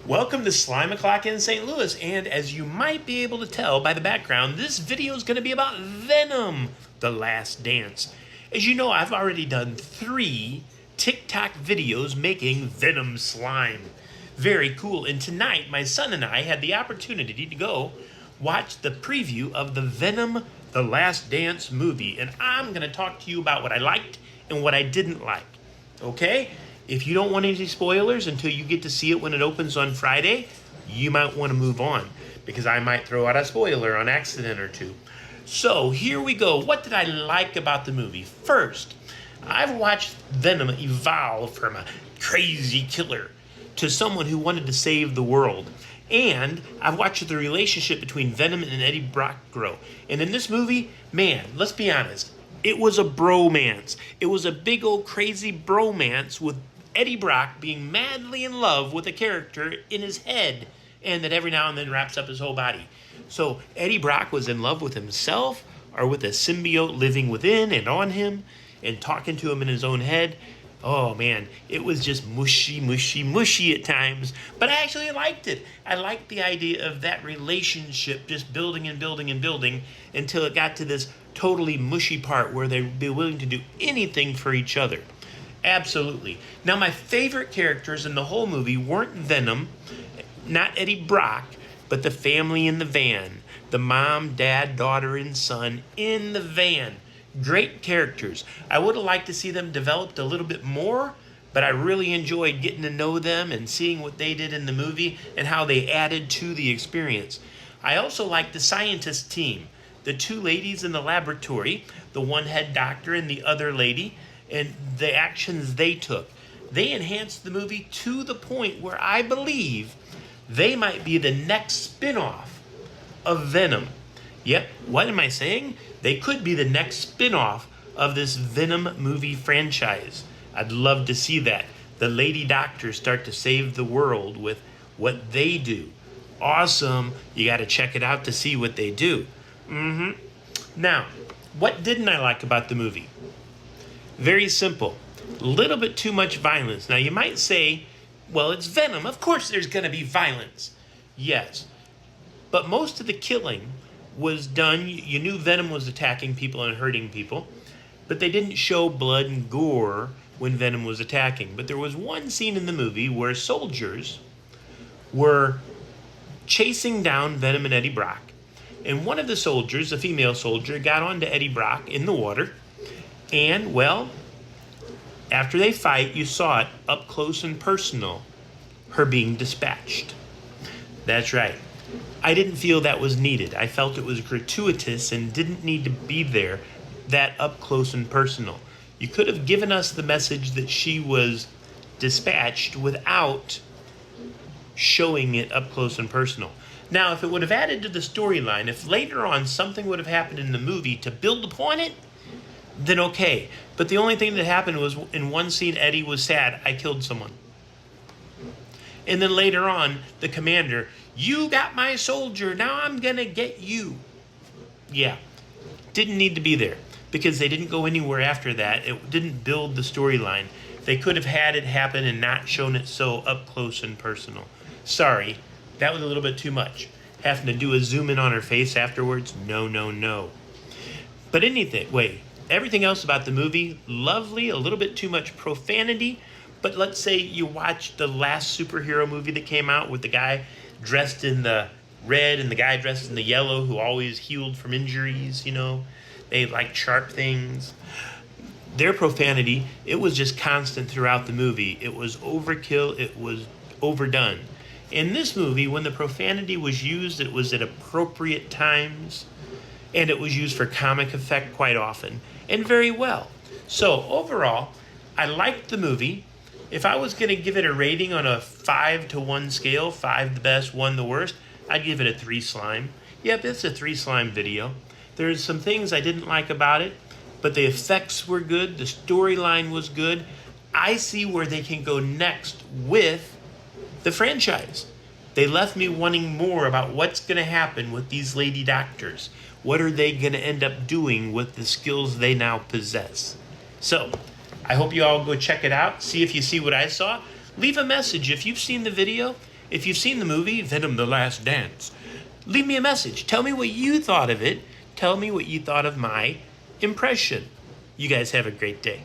Welcome to Slime O'Clock in St. Louis, and as you might be able to tell by the background, this video is going to be about Venom: The Last Dance. As you know, I've already done 3 TikTok videos making Venom slime. Very cool, and tonight my son and I had the opportunity to go watch the preview of the Venom: The Last Dance movie, and I'm going to talk to you about what I liked and what I didn't like, okay? If you don't want any spoilers until you get to see it when it opens on Friday, you might want to move on, because I might throw out a spoiler on accident or two. So here we go. What did I like about the movie? First, I've watched Venom evolve from a crazy killer to someone who wanted to save the world. And I've watched the relationship between Venom and Eddie Brock grow. And in this movie, man, let's be honest, it was a bromance. It was a big old crazy bromance with Eddie Brock being madly in love with a character in his head, and that every now and then wraps up his whole body. So Eddie Brock was in love with himself, or with a symbiote living within and on him, and talking to him in his own head. Oh man, it was just mushy, mushy, mushy at times, but I actually liked it. I liked the idea of that relationship just building and building and building until it got to this totally mushy part where they'd be willing to do anything for each other. Absolutely. Now, my favorite characters in the whole movie weren't Venom, not Eddie Brock, but the family in the van. The mom, dad, daughter, and son in the van. Great characters. I would have liked to see them developed a little bit more, but I really enjoyed getting to know them and seeing what they did in the movie and how they added to the experience. I also liked the scientist team. The 2 ladies in the laboratory, the one head doctor and the other lady, and the actions they took. They enhanced the movie to the point where I believe they might be the next spin-off of Venom. Yep, what am I saying? They could be the next spin-off of this Venom movie franchise. I'd love to see that. The lady doctors start to save the world with what they do. Awesome. You got to check it out to see what they do. Now, what didn't I like about the movie? Very simple. A little bit too much violence. Now, you might say, well, it's Venom. Of course there's going to be violence. Yes. But most of the killing was done. You knew Venom was attacking people and hurting people, but they didn't show blood and gore when Venom was attacking. But there was one scene in the movie where soldiers were chasing down Venom and Eddie Brock. And one of the soldiers, a female soldier, got onto Eddie Brock in the water. And, well, after they fight, you saw it up close and personal, her being dispatched. That's right. I didn't feel that was needed. I felt it was gratuitous and didn't need to be there that up close and personal. You could have given us the message that she was dispatched without showing it up close and personal. Now, if it would have added to the storyline, if later on something would have happened in the movie to build upon it, then okay. But the only thing that happened was in one scene, Eddie was sad, I killed someone. And then later on, the commander, you got my soldier, now I'm gonna get you. Yeah, didn't need to be there because they didn't go anywhere after that. It didn't build the storyline. They could have had it happen and not shown it so up close and personal. Sorry, that was a little bit too much. Having to do a zoom in on her face afterwards, no, no, no. But everything else about the movie, lovely, a little bit too much profanity, but let's say you watched the last superhero movie that came out with the guy dressed in the red and the guy dressed in the yellow who always healed from injuries, they like sharp things. Their profanity, it was just constant throughout the movie. It was overkill, it was overdone. In this movie, when the profanity was used, it was at appropriate times, and it was used for comic effect quite often, and very well. So overall, I liked the movie. If I was going to give it a rating on a 5 to 1 scale, 5 the best, 1 the worst, I'd give it a 3 slime. Yep, it's a 3 slime video. There's some things I didn't like about it, but the effects were good, the storyline was good. I see where they can go next with the franchise. They left me wanting more about what's going to happen with these lady doctors. What are they going to end up doing with the skills they now possess? So, I hope you all go check it out. See if you see what I saw. Leave a message if you've seen the video if you've seen the movie Venom: The Last Dance, leave me a message. Tell me what you thought of it. Tell me what you thought of my impression. You guys have a great day.